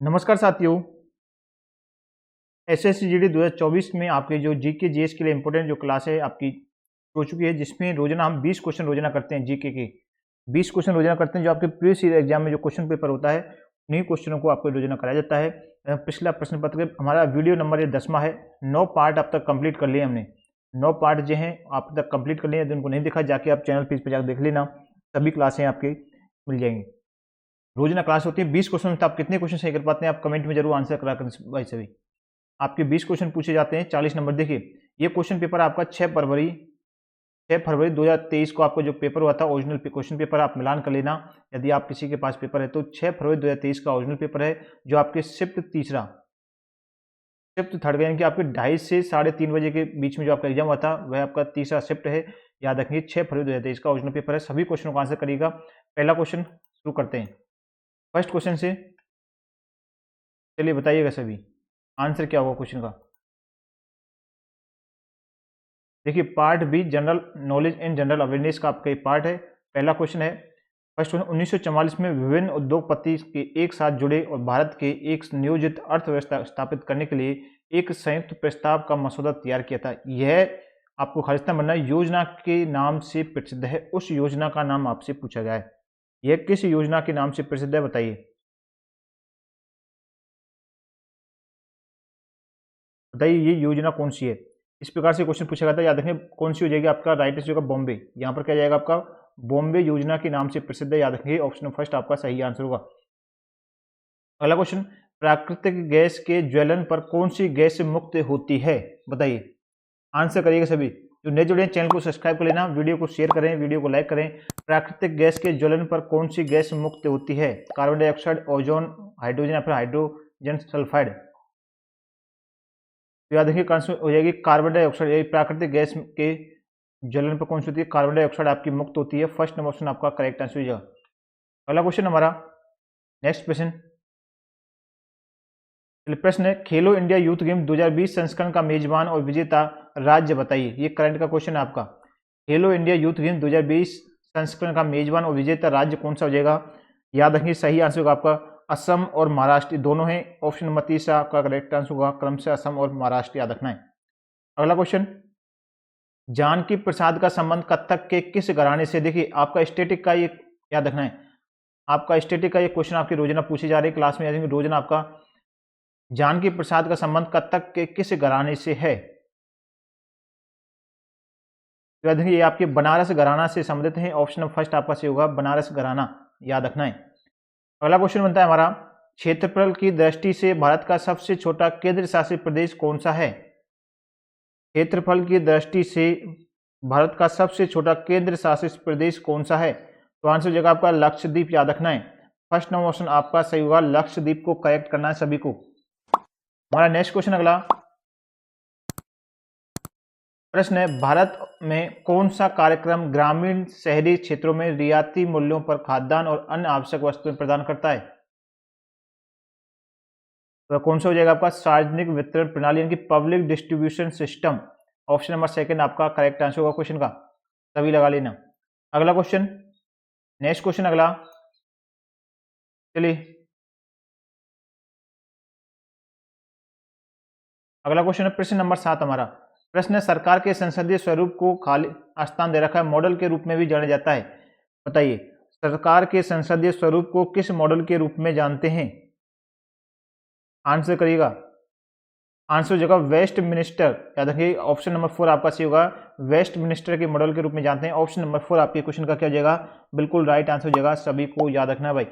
नमस्कार साथियों, SSC GD 2024 में आपके जो जीके जीएस के लिए इंपॉर्टेंट जो क्लास है आपकी हो चुकी है, जिसमें रोजाना हम 20 क्वेश्चन रोजाना करते हैं। जीके के 20 क्वेश्चन रोजाना करते हैं। जो आपके प्रीवियस ईयर एग्जाम में जो क्वेश्चन पेपर होता है उन्हीं क्वेश्चनों को आपको रोजाना कराया जाता है। पिछला प्रश्न पत्र हमारा वीडियो नंबर ये 10वां है। 9 पार्ट अब तक कंप्लीट कर लिए हमने। 9 पार्ट जो हैं आप तक कंप्लीट कर लिए। जिनको नहीं देखा जाके आप चैनल पेज पर जाकर देख लेना, सभी क्लासें आपके मिल जाएंगी। रोजाना क्लास होती है। 20 क्वेश्चन आप कितने क्वेश्चन सही कर पाते हैं आप कमेंट में जरूर आंसर करा कर भाई सभी। आपके 20 क्वेश्चन पूछे जाते हैं, 40 नंबर। देखिए ये क्वेश्चन पेपर आपका 6 फरवरी 2023 को आपको जो पेपर हुआ था ओरिजिनल क्वेश्चन पेपर आप मिलान कर लेना। यदि आप किसी के पास पेपर है तो 6 फरवरी 2023 का ओरिजिनल पेपर है, जो आपके शिफ्ट थर्ड यानी कि आपके 2:30 से 3:30 बजे के बीच में जो आपका एग्जाम हुआ था वह आपका तीसरा शिफ्ट है। याद रखिए 6 फरवरी 2023 का ओरिजिनल पेपर है। सभी क्वेश्चनों का आंसर करिएगा। पहला क्वेश्चन शुरू करते हैं फर्स्ट क्वेश्चन से। चलिए बताइएगा सभी आंसर क्या होगा क्वेश्चन का। देखिए part B general knowledge and general awareness का आपका पार्ट है। पहला क्वेश्चन है फर्स्ट क्वेश्चन, 1944 में विभिन्न उद्योगपति के एक साथ जुड़े और भारत के एक नियोजित अर्थव्यवस्था स्थापित करने के लिए एक संयुक्त प्रस्ताव का मसौदा तैयार किया था। यह आपको खालिस्तान बनना योजना के नाम से प्रसिद्ध है। उस योजना का नाम आपसे पूछा गया है। यह किस योजना के नाम से प्रसिद्ध है बताइए। बताइए ये योजना कौन सी है। इस प्रकार से क्वेश्चन पूछा गया था। याद रखें कौन सी हो जाएगी आपका राइट आंसर होगा बॉम्बे। यहाँ पर क्या जाएगा आपका बॉम्बे योजना के नाम से प्रसिद्ध है। याद रखेंगे ऑप्शन फर्स्ट आपका सही आंसर होगा। अगला क्वेश्चन, प्राकृतिक गैस के ज्वलन पर कौन सी गैस मुक्त होती है बताइए। आंसर करिएगा सभी। जो नए जुड़े चैनल को सब्सक्राइब कर लेना, वीडियो को शेयर करें, वीडियो को लाइक करें। प्राकृतिक गैस के ज्वलन पर कौन सी गैस मुक्त होती है। कार्बन डाइऑक्साइड, ओजोन, हाइड्रोजन या फिर हाइड्रोजन सल्फाइड। तो याद रखिए आंसर हो जाएगी कार्बन डाइऑक्साइड। प्राकृतिक गैस के ज्वलन पर कौन सी होती है, कार्बन डाइऑक्साइड आपकी मुक्त होती है। फर्स्ट नंबर ऑप्शन आपका करेक्ट आंसर हो जाएगा। अगला क्वेश्चन हमारा नेक्स्ट प्रश्न। प्रश्न है खेलो इंडिया यूथ गेम 2020 संस्करण का मेजबान और विजेता राज्य बताइए। ये करंट का क्वेश्चन है आपका। खेलो इंडिया यूथ गेम 2020 संस्करण का मेजबान और विजेता राज्य कौन सा हो जाएगा। याद रखिए सही आंसर होगा आपका असम और महाराष्ट्र दोनों हैं। ऑप्शन नंबर 3 आपका करेक्ट आंसर होगा क्रम से असम और महाराष्ट्र। याद रखना है। अगला क्वेश्चन, जानकी प्रसाद का संबंध कथक के किस घराने से। देखिए आपका स्टैटिक का ये याद रखना है। आपका स्टैटिक का ये क्वेश्चन आपके रोजाना पूछे जा रहे हैं क्लास में। रोजाना आपका जानकी प्रसाद का संबंध कथक के किस घराने से है। याद रखिए ये आपके बनारस घराना से संबंधित है। ऑप्शन नंबर फर्स्ट आपका सही होगा बनारस घराना। याद रखना है। अगला क्वेश्चन बनता है हमारा, क्षेत्रफल की दृष्टि से भारत का सबसे छोटा केंद्र शासित प्रदेश कौन सा है। क्षेत्रफल की दृष्टि से भारत का सबसे छोटा केंद्र शासित प्रदेश कौन सा है। तो आंसर हो जाएगा आपका लक्षद्वीप। याद रखना है। फर्स्ट नंबर ऑप्शन आपका सही होगा लक्षद्वीप को करेक्ट करना है सभी को। हमारा नेक्स्ट क्वेश्चन अगला प्रश्न है, भारत में कौन सा कार्यक्रम ग्रामीण शहरी क्षेत्रों में रियायती मूल्यों पर खाद्यान्न और अन्य आवश्यक वस्तुएं प्रदान करता है। तो कौन सा हो जाएगा आपका सार्वजनिक वितरण प्रणाली यानी कि public distribution system. Option number second आपका करेक्ट आंसर होगा क्वेश्चन का। सभी लगा लेना। अगला क्वेश्चन नेक्स्ट क्वेश्चन अगला चलिए अगला क्वेश्चन है प्रश्न नंबर 7 हमारा। प्रश्न है, सरकार के संसदीय स्वरूप को खाली स्थान दे रखा है, मॉडल के रूप में भी जाना जाता है। बताइए सरकार के संसदीय स्वरूप को किस मॉडल के रूप में जानते हैं। आंसर करिएगा। आंसर हो जाएगा वेस्ट मिनिस्टर। याद रखिए ऑप्शन नंबर 4 आपका सही होगा वेस्ट मिनिस्टर के मॉडल के रूप में जानते हैं। ऑप्शन नंबर 4 आपके क्वेश्चन का क्या हो जाएगा बिल्कुल राइट आंसर हो जाएगा। सभी को याद रखना है भाई।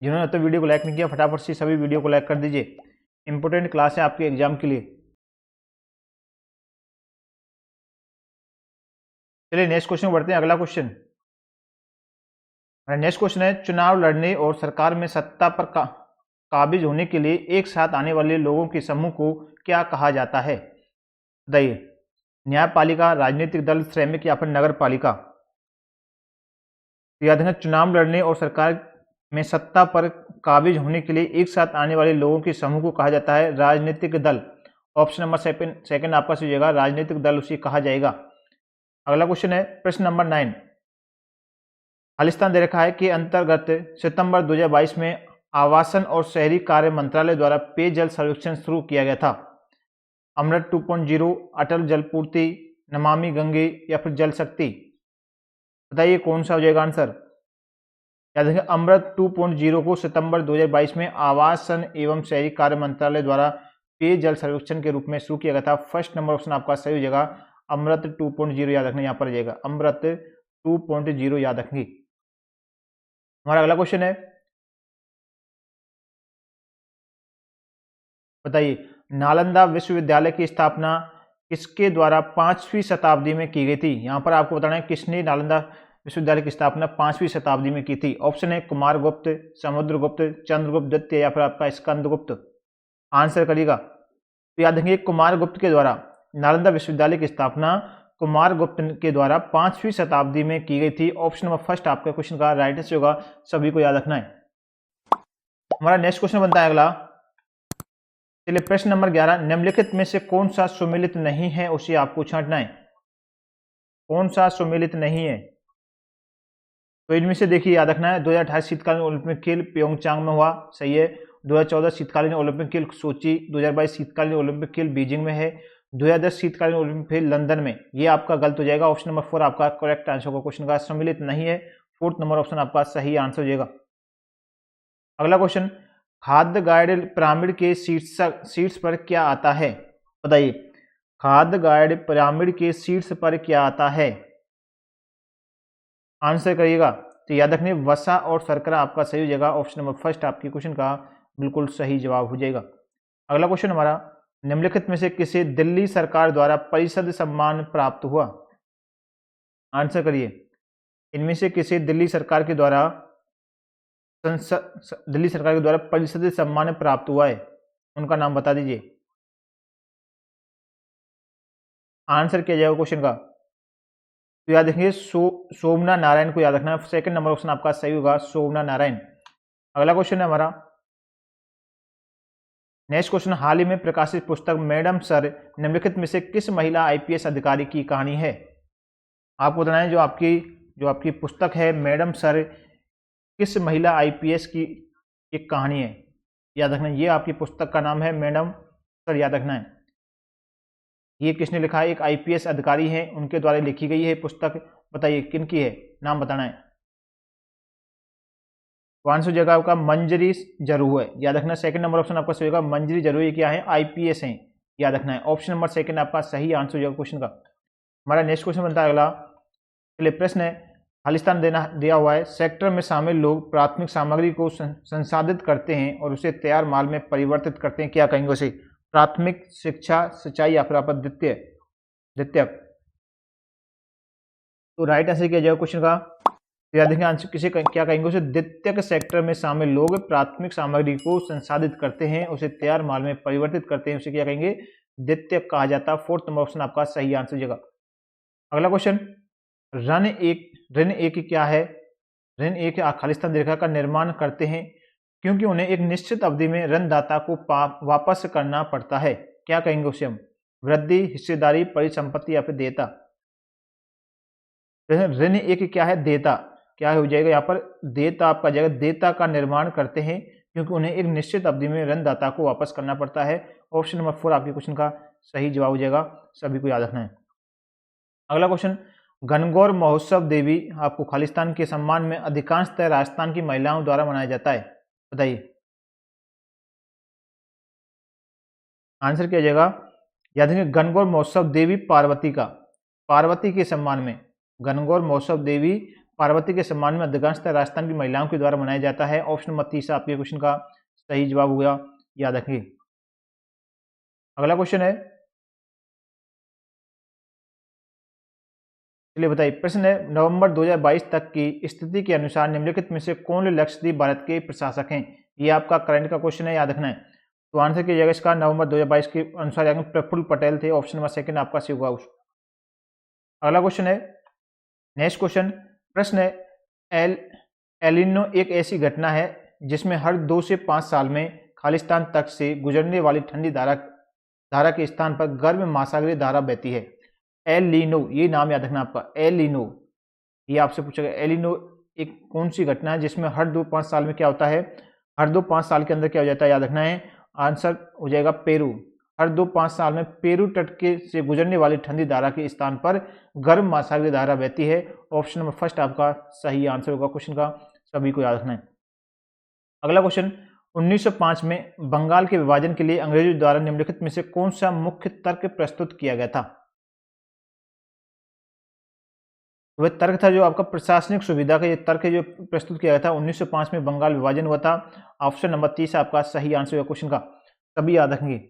जिन्होंने अब तक वीडियो को लाइक नहीं किया फटाफट से सभी वीडियो को लाइक कर दीजिए। इंपोर्टेंट क्लास है आपके एग्जाम के लिए। चलिए नेक्स्ट क्वेश्चन बढ़ते हैं। अगला क्वेश्चन नेक्स्ट क्वेश्चन है, चुनाव लड़ने और सरकार में सत्ता पर काबिज होने के लिए एक साथ आने वाले लोगों के समूह को क्या कहा जाता है। बताइए न्यायपालिका, राजनीतिक दल, श्रमिक या फिर नगर पालिका। तो याद रखना चुनाव लड़ने और सरकार में सत्ता पर काबिज होने के लिए एक साथ आने वाले लोगों के समूह को कहा जाता है राजनीतिक दल। ऑप्शन नंबर सेकंड आपका सही होगा राजनीतिक दल उसे कहा जाएगा। अगला क्वेश्चन है प्रश्न नंबर 9। खालिस्तान दे रखा है के अंतर्गत सितंबर 2022 में आवासन और शहरी कार्य मंत्रालय द्वारा पेयजल सर्वेक्षण शुरू किया गया था? अमृत 2.0, अटल जल पूर्ति, नमामि गंगे या फिर जल शक्ति? बताइए कौन सा हो जाएगा आंसर। याद रखें, अमृत 2.0 को सितंबर 2022 में आवासन एवं शहरी कार्य मंत्रालय द्वारा पेयजल सर्वेक्षण के रूप में शुरू किया गया था। फर्स्ट नंबर ऑप्शन आपका सही हो जाएगा, अमृत 2.0 याद रखना, यहाँ पर जाएगा अमृत 2.0 याद रखेंगे। हमारा अगला क्वेश्चन है, बताइए नालंदा विश्वविद्यालय की स्थापना किसके द्वारा 5वीं शताब्दी में की गई थी? यहाँ पर आपको बताना है किसने नालंदा विश्वविद्यालय की स्थापना 5वीं शताब्दी में की थी। ऑप्शन है कुमारगुप्त, समुद्रगुप्त, चंद्रगुप्त द्वितीय या फिर आपका स्कंदगुप्त। आंसर करिएगा। तो याद रखिए कुमारगुप्त के द्वारा नालंदा विश्वविद्यालय की स्थापना कुमारगुप्त के द्वारा 5वीं शताब्दी में की गई थी। ऑप्शन नंबर फर्स्ट आपका क्वेश्चन का राइट आंसर होगा, सभी को याद रखना है। हमारा नेक्स्ट क्वेश्चन बनता है अगला, चलिए प्रश्न नंबर 11, निम्नलिखित में से कौन सा सुमेलित नहीं है उसे आपको छांटना है। कौन सा सुमेलित नहीं है? तो इनमें से देखिए याद रखना है, 2028 शीतकालीन ओलंपिक खेल प्योंगचांग में हुआ, सही है। 2014 शीतकालीन ओलंपिक खेल सोची, 2022 शीतकालीन ओलंपिक खेल बीजिंग में है, 2010 शीतकालीन ओलंपिक खेल लंदन में। ये आपका गलत हो जाएगा। ऑप्शन नंबर 4 आपका करेक्ट आंसर होगा, क्वेश्चन का सम्मिलित नहीं है। फोर्थ नंबर ऑप्शन आपका सही आंसर हो जाएगा। अगला क्वेश्चन, खाद्य गाइड पिरामिड के शीर्ष पर क्या आता है? बताइए खाद्य गाइड पिरामिड के शीर्ष पर क्या आता है? आंसर करिएगा। तो याद रखिए वसा और शर्करा आपका सही हो जाएगा। ऑप्शन नंबर फर्स्ट आपके क्वेश्चन का बिल्कुल सही जवाब हो जाएगा। अगला क्वेश्चन हमारा, निम्नलिखित में से किसे दिल्ली सरकार द्वारा परिषद सम्मान प्राप्त हुआ? आंसर करिए, इनमें से किसे दिल्ली सरकार के द्वारा परिषद सम्मान प्राप्त हुआ है? उनका नाम बता दीजिए। आंसर किया जाएगा क्वेश्चन का। तो याद रखिए शोभना नारायण को याद रखना है। सेकंड नंबर ऑप्शन आपका सही होगा, शोभना नारायण। अगला क्वेश्चन है हमारा, नेक्स्ट क्वेश्चन, हाल ही में प्रकाशित पुस्तक मैडम सर निम्नलिखित में से किस महिला आईपीएस अधिकारी की कहानी है? आपको बताना है जो आपकी पुस्तक है मैडम सर किस महिला आईपीएस की एक कहानी है, याद रखना। ये आपकी पुस्तक का नाम है मैडम सर, याद रखना है। ये किसने लिखा है? एक आईपीएस अधिकारी हैं, उनके द्वारा लिखी गई है पुस्तक। बताइए किन की है, नाम बताना है। आंसर जगह आपका मंजरी जरूर है, याद रखना। सेकंड नंबर ऑप्शन आपका सही होगा, मंजरी जरूर। ये क्या है? आईपीएस हैं, याद रखना है। ऑप्शन नंबर सेकंड आपका सही आंसर हो जाएगा क्वेश्चन का। हमारा नेक्स्ट क्वेश्चन बनता है अगला, चलिए प्रश्न है, खालिस्तान दिया हुआ है, सेक्टर में शामिल लोग प्राथमिक सामग्री को संसाधित करते हैं और उसे तैयार माल में परिवर्तित करते हैं, क्या कहेंगे उसे? प्राथमिक, शिक्षा, सिंचाई या फिर आप द्वितीयक। तो राइट आंसर किया जाएगा क्वेश्चन का। तो याद रखें आंसर किसे क्या कहेंगे उसे? द्वितीयक सेक्टर में शामिल लोग प्राथमिक सामग्री को संसाधित करते हैं, उसे तैयार माल में परिवर्तित करते हैं, उसे क्या कहेंगे? द्वितीयक कहा जाता है। फोर्थ नंबर ऑप्शन आपका सही आंसर हो जाएगा। अगला क्वेश्चन, ऋण एक क्या है? ऋण एक खालिस्तान रेखा का निर्माण करते हैं क्योंकि उन्हें एक निश्चित अवधि में ऋणदाता को वापस करना पड़ता है, क्या कहेंगे उसे हम? वृद्धि, हिस्सेदारी, परिसंपत्ति या फिर देयता। ऋण एक क्या है? देयता। क्या हो जाएगा यहाँ पर? देयता आपका जाएगा। देयता का निर्माण करते हैं क्योंकि उन्हें एक निश्चित अवधि में ऋणदाता को वापस करना पड़ता है। ऑप्शन नंबर 4 आपके क्वेश्चन का सही जवाब हो जाएगा, सभी को याद रखना है। अगला क्वेश्चन, गणगौर महोत्सव देवी आपको खालिस्तान के सम्मान में अधिकांशतः राजस्थान की महिलाओं द्वारा मनाया जाता है, बताइए। आंसर किया जाएगा, याद रखिए गणगौर महोत्सव देवी पार्वती के सम्मान में, गणगौर महोत्सव देवी पार्वती के सम्मान में अधिकांशतः राजस्थान की महिलाओं के द्वारा मनाया जाता है। ऑप्शन नंबर 3 आपके क्वेश्चन का सही जवाब हो गया, याद रखिए। अगला क्वेश्चन है, चलिए बताइए प्रश्न है, नवंबर 2022 तक की स्थिति के अनुसार निम्नलिखित में से कौन लक्षद्वीप भारत के प्रशासक हैं? ये आपका करंट का क्वेश्चन है, याद रखना है। तो आंसर किया जाएगा इसका, नवंबर 2022 के अनुसार प्रफुल्ल पटेल थे। ऑप्शन नंबर सेकंड आपका सही होगा। अगला क्वेश्चन है, नेक्स्ट क्वेश्चन, प्रश्न है, एलिनो एक ऐसी घटना है जिसमें हर 2 से 5 साल में खालिस्तान तक से गुजरने वाली ठंडी धारा के स्थान पर गर्म महासागरीय धारा बहती है। एल लीनो, ये नाम याद रखना आपका, एल लीनो। ये आपसे पूछेगा एल लीनो एक कौन सी घटना है जिसमें हर 2-5 साल में क्या होता है? हर 2-5 साल के अंदर क्या हो जाता है, याद रखना है, आंसर हो जाएगा पेरू। हर 2-5 साल में पेरू तट के से गुजरने वाली ठंडी धारा के स्थान पर गर्म महासागरीय धारा बहती है। ऑप्शन नंबर फर्स्ट आपका सही आंसर होगा क्वेश्चन का, सभी को याद रखना है। अगला क्वेश्चन, 1905 में बंगाल के विभाजन के लिए अंग्रेजों द्वारा निम्नलिखित में से कौन सा मुख्य तर्क प्रस्तुत किया गया था? वह तर्क था जो आपका प्रशासनिक सुविधा का, ये तर्क है जो प्रस्तुत किया गया था। 1905 में बंगाल विभाजन हुआ था। ऑप्शन नंबर 30 आपका सही आंसर होगा क्वेश्चन का, सभी याद रखेंगे।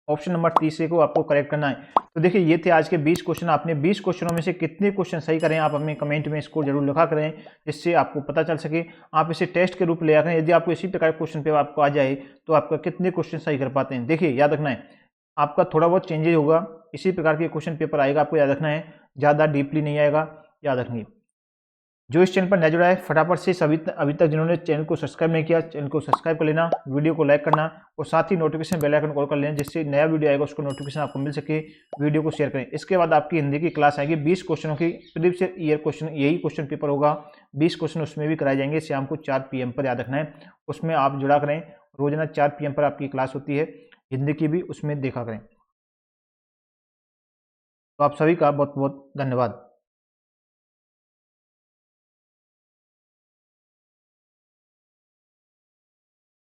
ऑप्शन नंबर 30 को आपको करेक्ट करना है। तो देखिए ये थे आज के 20 क्वेश्चन। आपने 20 क्वेश्चनों में से कितने क्वेश्चन सही करें आप अपने कमेंट में इसको जरूर लिखा करें, जिससे आपको पता चल सके। आप इसे टेस्ट के रूप में लिया करें। यदि आपको इसी प्रकार क्वेश्चन पेपर आपको आ जाए तो आपका कितने क्वेश्चन सही कर पाते हैं। देखिए याद रखना है, आपका थोड़ा बहुत चेंजेज होगा, इसी प्रकार के क्वेश्चन पेपर आएगा, आपको याद रखना है, ज़्यादा डीपली नहीं आएगा, याद रखेंगे। जो इस चैनल पर नया जुड़ा है फटाफट से अभी तक जिन्होंने चैनल को सब्सक्राइब नहीं किया, चैनल को सब्सक्राइब कर लेना, वीडियो को लाइक करना और साथ ही नोटिफिकेशन बेल आइकन कॉल कर लेना, जिससे नया वीडियो आएगा उसको नोटिफिकेशन आपको मिल सके। वीडियो को शेयर करें। इसके बाद आपकी हिंदी की क्लास आएगी 20 क्वेश्चनों की, प्रीवियस ईयर क्वेश्चन, यही क्वेश्चन पेपर होगा। 20 क्वेश्चन उसमें भी कराए जाएंगे शाम को 4 PM पर, याद रखना है। उसमें आप जुड़ा करें, रोजाना 4 PM पर आपकी क्लास होती है हिंदी की भी, उसमें देखा करें। तो आप सभी का बहुत बहुत धन्यवाद।